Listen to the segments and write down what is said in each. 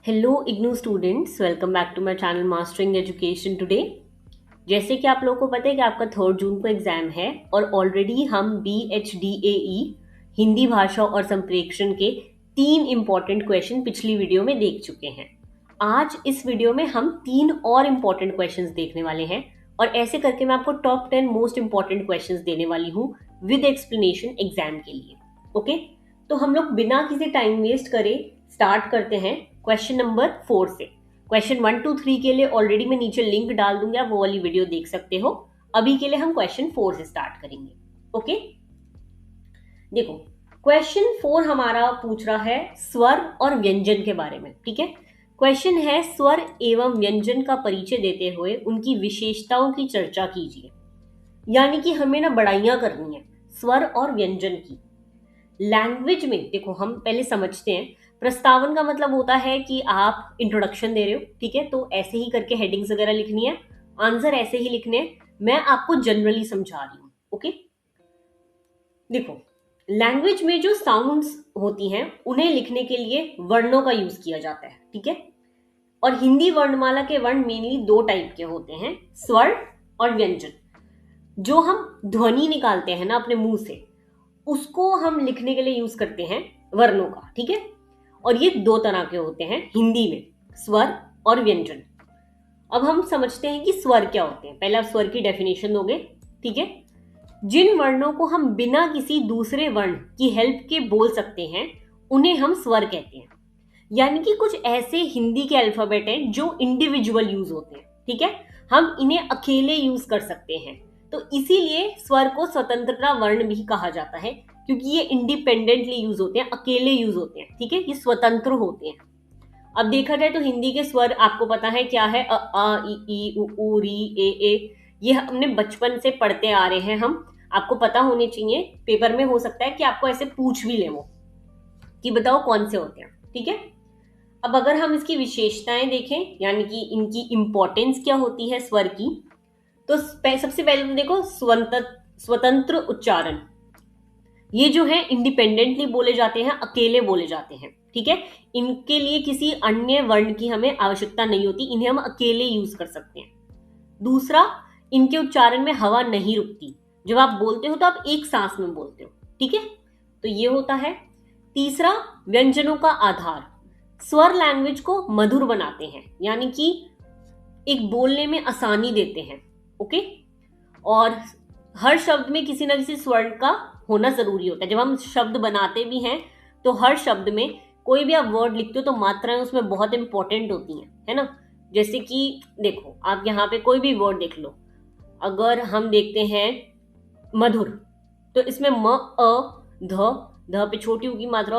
Hello IGNOU students, welcome back to my channel mastering education today. जैसे कि आप लोगों को पता है कि आपका 3 जून को एग्जाम है और ऑलरेडी हम BHDAE हिंदी भाषा और संप्रेषण के 3 इम्पॉर्टेंट क्वेश्चन पिछली वीडियो में देख चुके हैं। आज इस वीडियो में हम 3 और इम्पॉर्टेंट क्वेश्चंस देखने वाले हैं और ऐसे करके मैं आपको टॉप 10 मोस्ट इम्पॉर्टेंट क्वेश्चंस देने वाली हूँ विद एक्सप्लेनेशन एग्जाम के लिए। ओके, तो हम लोग बिना किसी टाइम वेस्ट करे स्टार्ट करते हैं क्वेश्चन नंबर 4 से। क्वेश्चन 1, 2, 3 के लिए ऑलरेडी मैं नीचे लिंक डाल दूंगा, वो वाली वीडियो देख सकते हो। अभी के लिए हम क्वेश्चन 4 से स्टार्ट करेंगे। ओके, देखो क्वेश्चन 4 हमारा पूछ रहा है स्वर और व्यंजन के बारे में। ठीक है, क्वेश्चन है स्वर एवं व्यंजन का परिचय देते हुए उनकी विशेषताओं की चर्चा कीजिए। यानी कि हमें ना बड़ाइयां करनी है स्वर और व्यंजन की। लैंग्वेज में देखो हम पहले समझते हैं, प्रस्तावन का मतलब होता है कि आप इंट्रोडक्शन दे रहे हो। ठीक है, तो ऐसे ही करके हेडिंग्स वगैरह लिखनी है, आंसर ऐसे ही लिखने हैं। मैं आपको जनरली समझा रही हूं। ओके, देखो लैंग्वेज में जो साउंड्स होती हैं उन्हें लिखने के लिए वर्णों का यूज किया जाता है। ठीक है, और हिंदी वर्णमाला के वर्ण मेनली 2 टाइप के होते हैं, स्वर और व्यंजन। जो हम ध्वनि निकालते हैं ना अपने मुंह से, उसको हम लिखने के लिए यूज करते हैं वर्णों का। ठीक है, और ये 2 तरह के होते हैं हिंदी में, स्वर और व्यंजन। अब हम समझते हैं कि स्वर क्या होते हैं। पहले आप स्वर की डेफिनेशन दोगे। ठीक है, जिन वर्णों को हम बिना किसी दूसरे वर्ण की हेल्प के बोल सकते हैं उन्हें हम स्वर कहते हैं। यानी कि कुछ ऐसे हिंदी के अल्फाबेट हैं जो इंडिविजुअल यूज होते हैं। ठीक है, हम इन्हें अकेले यूज कर सकते हैं, तो इसीलिए स्वर को स्वतंत्रता वर्ण भी कहा जाता है, क्योंकि ये इंडिपेंडेंटली यूज होते हैं, अकेले यूज होते हैं। ठीक है, ये स्वतंत्र होते हैं। अब देखा जाए तो हिंदी के स्वर आपको पता है क्या है, अ इ ई उ ऊ री ए। ये हमने बचपन से पढ़ते आ रहे हैं, हम आपको पता होने चाहिए। पेपर में हो सकता है कि आपको ऐसे पूछ भी ले वो कि बताओ कौन से होते हैं। ठीक है, अब अगर हम इसकी विशेषताएं देखें, यानी कि इनकी इंपॉर्टेंस क्या होती है स्वर की, तो सबसे पहले तो देखो स्वतंत्र उच्चारण। ये जो है इंडिपेंडेंटली बोले जाते हैं, अकेले बोले जाते हैं। ठीक है, इनके लिए किसी अन्य वर्ण की हमें आवश्यकता नहीं होती, इन्हें हम अकेले यूज कर सकते हैं। दूसरा, इनके उच्चारण में हवा नहीं रुकती। जब आप बोलते हो तो आप एक सांस में बोलते हो। ठीक है, तो ये होता है। तीसरा, व्यंजनों का आधार। स्वर लैंग्वेज को मधुर बनाते हैं, यानी कि एक बोलने में आसानी देते हैं। ओके, और हर शब्द में किसी ना किसी स्वर्ण का होना जरूरी होता है। जब हम शब्द बनाते भी हैं तो हर शब्द में कोई भी आप वर्ड लिखते हो तो मात्राएं उसमें बहुत इंपॉर्टेंट होती हैं, है ना। जैसे कि देखो आप यहाँ पे कोई भी वर्ड देख लो, अगर हम देखते हैं मधुर, तो इसमें म अ ध पे छोटी होगी मात्रा,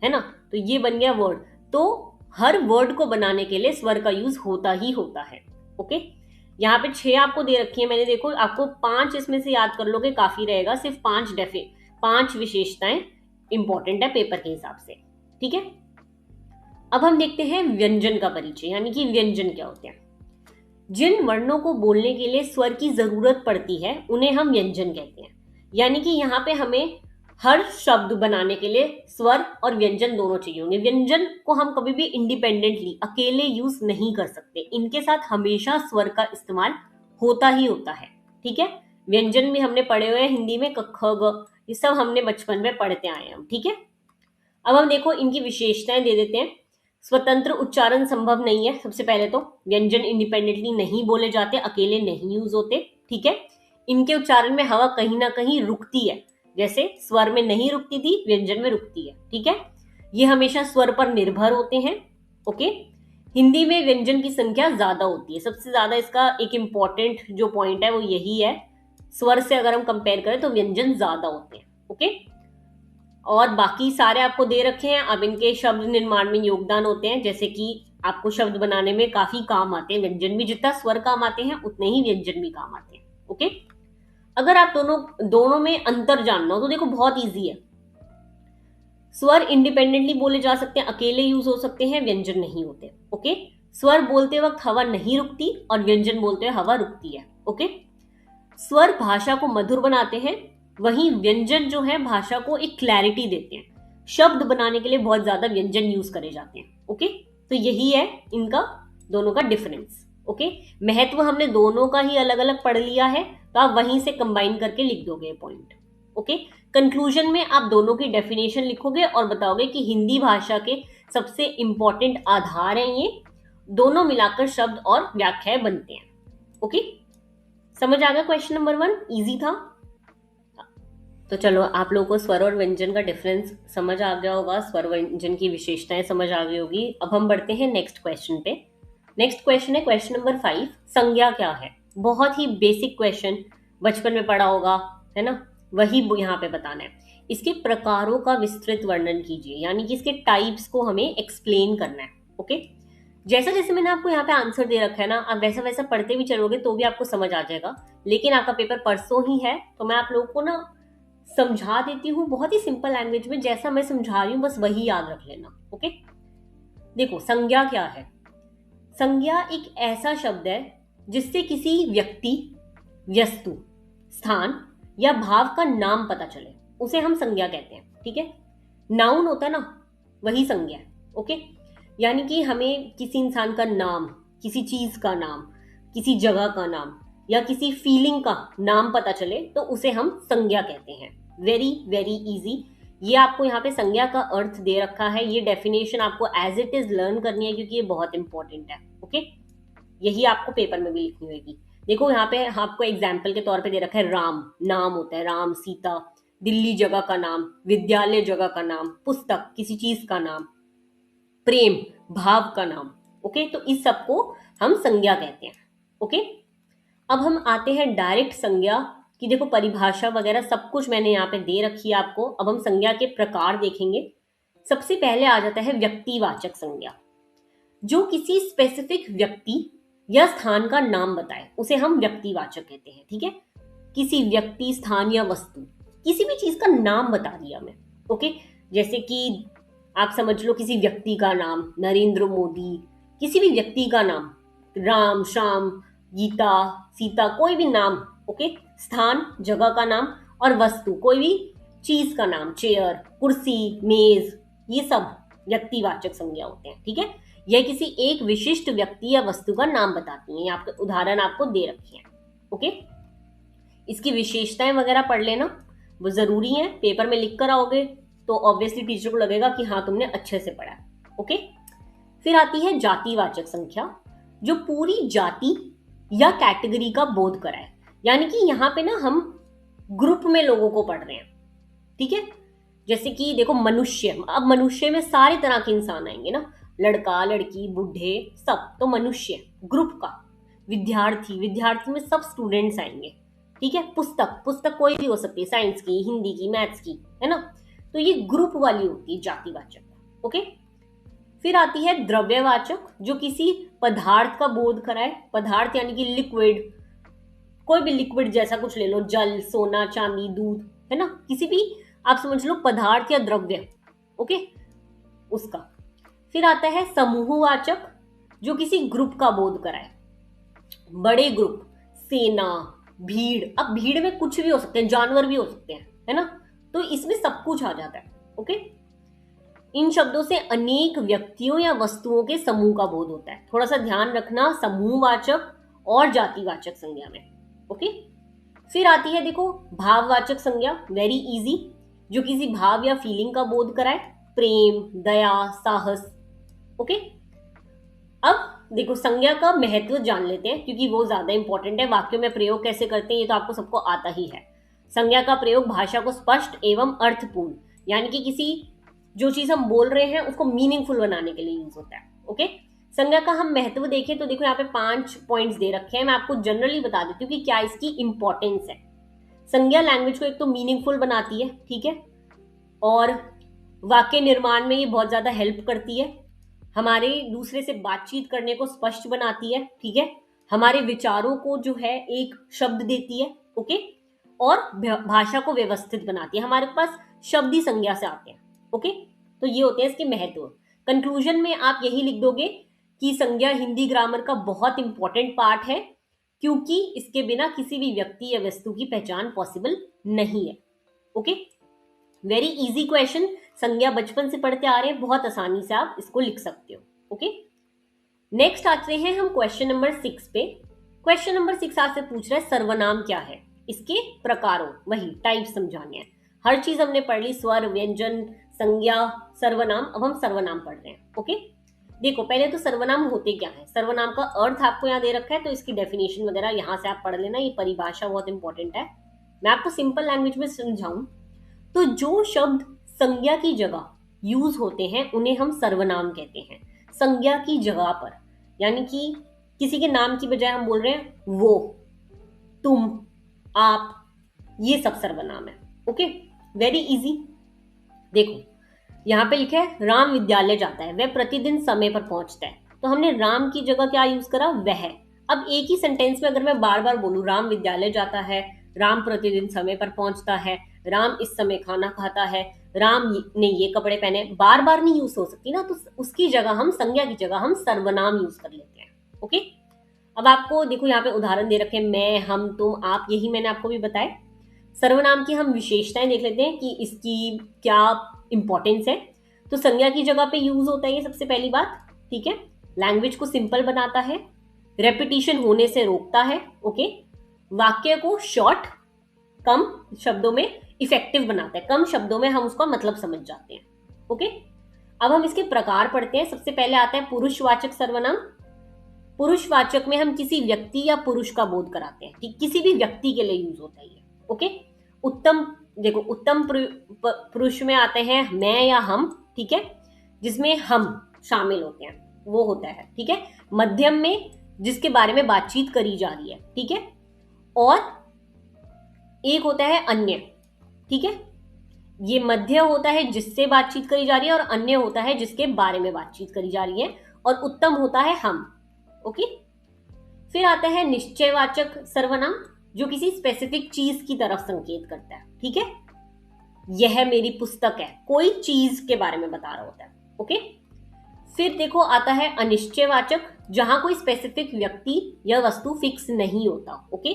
है ना, तो ये बन गया वर्ड। तो हर वर्ड को बनाने के लिए स्वर का यूज होता ही होता है। ओके, यहाँ पे 6 आपको दे रखी है मैंने, देखो आपको 5 इसमें से याद कर लोगे काफी रहेगा। सिर्फ 5 विशेषताएं इंपॉर्टेंट है पेपर के हिसाब से। ठीक है, अब हम देखते हैं व्यंजन का परिचय, यानी कि व्यंजन क्या होते हैं। जिन वर्णों को बोलने के लिए स्वर की जरूरत पड़ती है उन्हें हम व्यंजन कहते हैं। यानी कि यहाँ पे हमें हर शब्द बनाने के लिए स्वर और व्यंजन दोनों चाहिए होंगे। व्यंजन को हम कभी भी इंडिपेंडेंटली अकेले यूज नहीं कर सकते, इनके साथ हमेशा स्वर का इस्तेमाल होता ही होता है। ठीक है, व्यंजन भी हमने पढ़े हुए हैं हिंदी में, क ख ग, ये सब हमने बचपन में पढ़ते आए हैं हम। ठीक है, अब हम देखो इनकी विशेषताएं दे देते हैं। स्वतंत्र उच्चारण संभव नहीं है। सबसे पहले तो व्यंजन इंडिपेंडेंटली नहीं बोले जाते, अकेले नहीं यूज होते। ठीक है, इनके उच्चारण में हवा कहीं ना कहीं रुकती है, जैसे स्वर में नहीं रुकती थी व्यंजन में रुकती है। ठीक है, ये हमेशा स्वर पर निर्भर होते हैं। ओके, हिंदी में व्यंजन की संख्या ज्यादा होती है। सबसे ज्यादा इसका एक इंपॉर्टेंट जो पॉइंट है वो यही है, स्वर से अगर हम कंपेयर करें तो व्यंजन ज्यादा होते हैं। ओके, और बाकी सारे आपको दे रखे हैं। अब इनके शब्द निर्माण में योगदान होते हैं, जैसे कि आपको शब्द बनाने में काफी काम आते हैं। व्यंजन भी जितना स्वर काम आते हैं उतने ही व्यंजन भी काम आते हैं। ओके, अगर आप दोनों में अंतर जानना हो तो देखो बहुत इजी है। स्वर इंडिपेंडेंटली बोले जा सकते हैं, अकेले यूज हो सकते हैं, व्यंजन नहीं होते। ओके, स्वर बोलते वक्त हवा नहीं रुकती और व्यंजन बोलते हुए हवा रुकती है। ओके, स्वर भाषा को मधुर बनाते हैं, वहीं व्यंजन जो है भाषा को एक क्लैरिटी देते हैं। शब्द बनाने के लिए बहुत ज्यादा व्यंजन यूज करे जाते हैं। ओके, तो यही है इनका दोनों का डिफरेंस। ओके, महत्व हमने दोनों का ही अलग अलग पढ़ लिया है, तो आप वहीं से कंबाइन करके लिख दोगे पॉइंट। ओके, कंक्लूजन में आप दोनों की डेफिनेशन लिखोगे और बताओगे कि हिंदी भाषा के सबसे इंपॉर्टेंट आधार हैं ये, दोनों मिलाकर शब्द और व्याख्याएं बनते हैं। ओके, समझ आ गया क्वेश्चन नंबर 1? इजी था। तो चलो, आप लोगों को स्वर और व्यंजन का डिफरेंस समझ आ गया होगा, स्वर व्यंजन की विशेषताएं समझ आ गई होगी। अब हम बढ़ते हैं नेक्स्ट क्वेश्चन पे। नेक्स्ट क्वेश्चन है क्वेश्चन नंबर 5, संज्ञा क्या है। बहुत ही बेसिक क्वेश्चन, बचपन में पढ़ा होगा, है ना, वही यहाँ पे बताना है। इसके प्रकारों का विस्तृत वर्णन कीजिए, यानी कि इसके टाइप्स को हमें एक्सप्लेन करना है। ओके, जैसा जैसे मैंने आपको यहाँ पे आंसर दे रखा है ना, आप वैसा वैसा पढ़ते भी चलोगे तो भी आपको समझ आ जाएगा। लेकिन आपका पेपर परसों ही है, तो मैं आप लोगों को ना समझा देती हूँ बहुत ही सिंपल लैंग्वेज में, जैसा मैं समझा रही हूँ बस वही याद रख लेना। ओके, देखो संज्ञा क्या है। संज्ञा एक ऐसा शब्द है जिससे किसी व्यक्ति, वस्तु, स्थान या भाव का नाम पता चले, उसे हम संज्ञा कहते हैं। ठीक है, नाउन होता है ना, वही संज्ञा है। ओके, यानी कि हमें किसी इंसान का नाम, किसी चीज का नाम, किसी जगह का नाम या किसी फीलिंग का नाम पता चले तो उसे हम संज्ञा कहते हैं। Very very easy. ये आपको यहाँ पे संज्ञा का अर्थ दे रखा है, ये डेफिनेशन आपको एज इट इज लर्न करनी है क्योंकि ये बहुत इंपॉर्टेंट है। ओके, यही आपको पेपर में भी लिखनी होगी। देखो यहाँ पे आपको एग्जाम्पल के तौर पे दे रखा है, राम नाम होता है, राम, सीता दिल्ली जगह का नाम, विद्यालय जगह का नाम, पुस्तक किसी चीज का नाम, प्रेम भाव का नाम। ओके, तो इस सब को हम संज्ञा कहते हैं। ओके, अब हम आते हैं डायरेक्ट संज्ञा की। देखो परिभाषा वगैरह सब कुछ मैंने यहाँ पे दे रखी है आपको। अब हम संज्ञा के प्रकार देखेंगे। सबसे पहले आ जाता है व्यक्तिवाचक संज्ञा, जो किसी स्पेसिफिक व्यक्ति या स्थान का नाम बताए उसे हम व्यक्तिवाचक कहते हैं। ठीक है, किसी व्यक्ति, स्थान या वस्तु, किसी भी चीज का नाम बता दिया मैं। ओके, जैसे कि आप समझ लो किसी व्यक्ति का नाम नरेंद्र मोदी, किसी भी व्यक्ति का नाम राम, श्याम, गीता, सीता, कोई भी नाम। ओके, स्थान जगह का नाम, और वस्तु कोई भी चीज का नाम, चेयर, कुर्सी, मेज, ये सब व्यक्तिवाचक संज्ञा होते हैं। ठीक है, यह किसी एक विशिष्ट व्यक्ति या वस्तु का नाम बताती हैं। आपके उदाहरण आपको दे रखे हैं। ओके, इसकी विशेषताएं वगैरह पढ़ लेना, वो जरूरी है। पेपर में लिख कर आओगे तो ऑब्वियसली टीचर को लगेगा कि हाँ तुमने अच्छे से पढ़ा। ओके, फिर आती है जातिवाचक संख्या, जो पूरी जाति या कैटेगरी का बोध कराए। यानी कि यहाँ पे ना हम ग्रुप में लोगों को पढ़ रहे हैं। ठीक है, जैसे कि देखो मनुष्य, अब मनुष्य में सारे तरह के इंसान आएंगे ना, लड़का लड़की बूढ़े सब, तो मनुष्य ग्रुप का। विद्यार्थी, विद्यार्थी में सब स्टूडेंट्स आएंगे। ठीक है, पुस्तक, पुस्तक कोई भी हो सकती है, साइंस की, हिंदी की, मैथ्स की, है ना, तो ये ग्रुप वाली होती है जातिवाचक। ओके, फिर आती है द्रव्यवाचक, जो किसी पदार्थ का बोध कराए। पदार्थ यानी कि लिक्विड, कोई भी लिक्विड जैसा कुछ ले लो, जल, सोना, चांदी, दूध, है ना, किसी भी आप समझ लो पदार्थ या द्रव्य। ओके, उसका। फिर आता है समूहवाचक, जो किसी ग्रुप का बोध कराए। बड़े ग्रुप, सेना, भीड़, अब भीड़ में कुछ भी हो सकते हैं, जानवर भी हो सकते हैं, है ना, तो इसमें सब कुछ आ जाता है। ओके, इन शब्दों से अनेक व्यक्तियों या वस्तुओं के समूह का बोध होता है। थोड़ा सा ध्यान रखना समूहवाचक और जातिवाचक संज्ञा में। ओके, फिर आती है देखो भाववाचक संज्ञा, वेरी इजी, जो किसी भाव या फीलिंग का बोध कराए। प्रेम, दया, साहस। ओके, अब देखो संज्ञा का महत्व जान लेते हैं क्योंकि वो ज्यादा इंपॉर्टेंट है। वाक्यों में प्रयोग कैसे करते हैं ये तो आपको सबको आता ही है। संज्ञा का प्रयोग भाषा को स्पष्ट एवं अर्थपूर्ण, यानी कि किसी जो चीज हम बोल रहे हैं उसको मीनिंगफुल बनाने के लिए यूज होता है। ओके, संज्ञा का हम महत्व देखें तो देखो यहाँ पे 5 पॉइंट्स दे रखे हैं। मैं आपको जनरली बता देती हूँ कि क्या इसकी इंपॉर्टेंस है। संज्ञा लैंग्वेज को एक तो मीनिंगफुल बनाती है, ठीक है, और वाक्य निर्माण में ये बहुत ज्यादा हेल्प करती है। हमारे दूसरे से बातचीत करने को स्पष्ट बनाती है, ठीक है, हमारे विचारों को जो है एक शब्द देती है। ओके, और भाषा को व्यवस्थित बनाती है। हमारे पास शब्द ही संज्ञा से आते हैं। ओके, तो ये होते हैं इसके महत्व। कंक्लूजन में आप यही लिख दोगे कि संज्ञा हिंदी ग्रामर का बहुत इंपॉर्टेंट पार्ट है, क्योंकि इसके बिना किसी भी व्यक्ति या वस्तु की पहचान पॉसिबल नहीं है। ओके, वेरी इजी क्वेश्चन, संज्ञा बचपन से पढ़ते आ रहे हैं, बहुत आसानी से आप इसको लिख सकते हो। ओके, नेक्स्ट आते हैं हम क्वेश्चन नंबर 6 पे। क्वेश्चन नंबर 6 आपसे पूछ रहा है सर्वनाम क्या है, इसके प्रकारों, वही टाइप समझाने हैं। हर चीज हमने पढ़ ली, स्वर, व्यंजन, संज्ञा, सर्वनाम। अब हम सर्वनाम पढ़ रहे हैं। ओके, देखो पहले तो सर्वनाम होते क्या है, सर्वनाम का अर्थ आपको यहाँ दे रखा है, तो इसकी डेफिनेशन वगैरह यहाँ से आप पढ़ लेना, ये परिभाषा बहुत इंपॉर्टेंट है। मैं आपको सिंपल लैंग्वेज में समझाऊं तो जो शब्द संज्ञा की जगह यूज होते हैं उन्हें हम सर्वनाम कहते हैं। संज्ञा की जगह पर, यानी कि किसी के नाम की बजाय हम बोल रहे हैं वो, तुम, आप, ये सब सर्वनाम है। Okay, very easy. देखो यहाँ पे लिखा है राम विद्यालय जाता है, वह प्रतिदिन समय पर पहुंचता है, तो हमने राम की जगह क्या यूज करा, वह। अब एक ही सेंटेंस में अगर मैं बार बार बोलूं राम विद्यालय जाता है, राम प्रतिदिन समय पर पहुंचता है, राम इस समय खाना खाता है, राम ने ये कपड़े पहने, बार बार नहीं यूज हो सकती ना, तो उसकी जगह हम, संज्ञा की जगह हम सर्वनाम यूज कर लेते हैं। ओके, अब आपको देखो यहाँ पे उदाहरण दे रखे, मैं, हम, तुम, आप, यही मैंने आपको भी बताया। सर्वनाम की हम विशेषताएं देख लेते हैं कि इसकी क्या इंपॉर्टेंस है। तो संज्ञा की जगह पे यूज होता है ये, सबसे पहली बात। ठीक है, लैंग्वेज को सिंपल बनाता है, रेपिटिशन होने से रोकता है। ओके, वाक्य को शॉर्ट, कम शब्दों में इफेक्टिव बनाता है, कम शब्दों में हम उसका मतलब समझ जाते हैं। ओके, अब हम इसके प्रकार पढ़ते हैं। सबसे पहले आता है पुरुषवाचक सर्वनाम। पुरुषवाचक में हम किसी व्यक्ति या पुरुष का बोध कराते हैं, कि किसी भी व्यक्ति के लिए यूज होता है ये। ओके, उत्तम, देखो उत्तम पुरुष में आते हैं मैं या हम, ठीक है, जिसमें हम शामिल होते हैं, वो होता है। ठीक है, मध्यम में जिसके बारे में बातचीत करी जा रही है, ठीक है, और एक होता है अन्य। ठीक है, ये मध्य होता है जिससे बातचीत करी जा रही है, और अन्य होता है जिसके बारे में बातचीत करी जा रही है, और उत्तम होता है हम। ओके, फिर आता है निश्चयवाचक सर्वनाम, जो किसी स्पेसिफिक चीज की तरफ संकेत करता है। ठीक है, यह मेरी पुस्तक है, कोई चीज के बारे में बता रहा होता है। ओके, फिर देखो आता है अनिश्चयवाचक, जहां कोई स्पेसिफिक व्यक्ति या वस्तु फिक्स नहीं होता। ओके,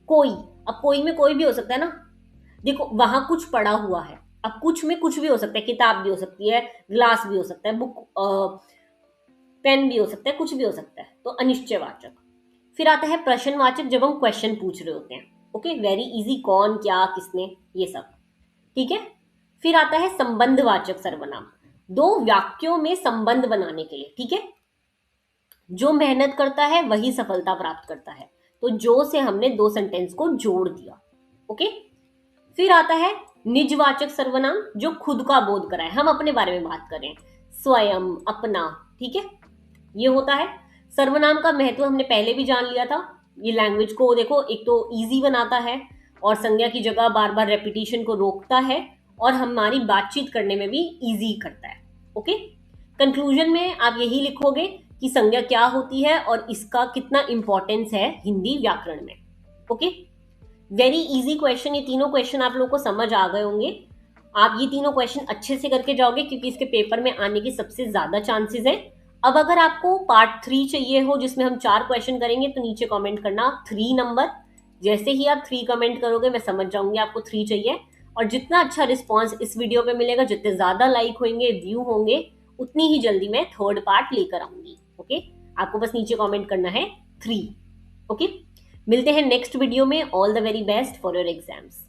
कोई, अब कोई में कोई भी हो सकता है ना, देखो वहां कुछ पड़ा हुआ है, अब कुछ में कुछ भी हो सकता है, किताब भी हो सकती है, ग्लास भी हो सकता है, बुक, पेन भी हो सकता है, कुछ भी हो सकता है, तो अनिश्चयवाचक। फिर आता है प्रश्नवाचक, जब हम क्वेश्चन पूछ रहे होते हैं। ओके, वेरी इजी, कौन, क्या, किसने, ये सब। ठीक है, फिर आता है संबंधवाचक सर्वनाम, दो वाक्यों में संबंध बनाने के लिए। ठीक है, जो मेहनत करता है वही सफलता प्राप्त करता है, तो जो से हमने दो सेंटेंस को जोड़ दिया। ओके, फिर आता है निजवाचक सर्वनाम, जो खुद का बोध कराए, हम अपने बारे में बात करें, स्वयं, अपना। ठीक है, ये होता है। सर्वनाम का महत्व हमने पहले भी जान लिया था। ये लैंग्वेज को देखो, एक तो इजी बनाता है, और संज्ञा की जगह बार बार रेपिटेशन को रोकता है, और हमारी बातचीत करने में भी इजी करता है। ओके, कंक्लूजन में आप यही लिखोगे कि संज्ञा क्या होती है और इसका कितना इंपॉर्टेंस है हिंदी व्याकरण में। ओके, वेरी इजी क्वेश्चन, ये तीनों क्वेश्चन आप लोगों को समझ आ गए होंगे। आप ये तीनों क्वेश्चन अच्छे से करके जाओगे, क्योंकि इसके पेपर में आने की सबसे ज्यादा चांसेस है। अब अगर आपको पार्ट 3 चाहिए हो, जिसमें हम 4 क्वेश्चन करेंगे, तो नीचे कमेंट करना 3 नंबर। जैसे ही आप 3 कमेंट करोगे, मैं समझ जाऊंगी आपको 3 चाहिए। और जितना अच्छा रिस्पॉन्स इस वीडियो पे मिलेगा, जितने ज्यादा लाइक होंगे, व्यू होंगे, उतनी ही जल्दी मैं 3rd पार्ट लेकर आऊंगी। ओके, आपको बस नीचे कमेंट करना है 3। ओके, मिलते हैं नेक्स्ट वीडियो में। All the very best for your exams.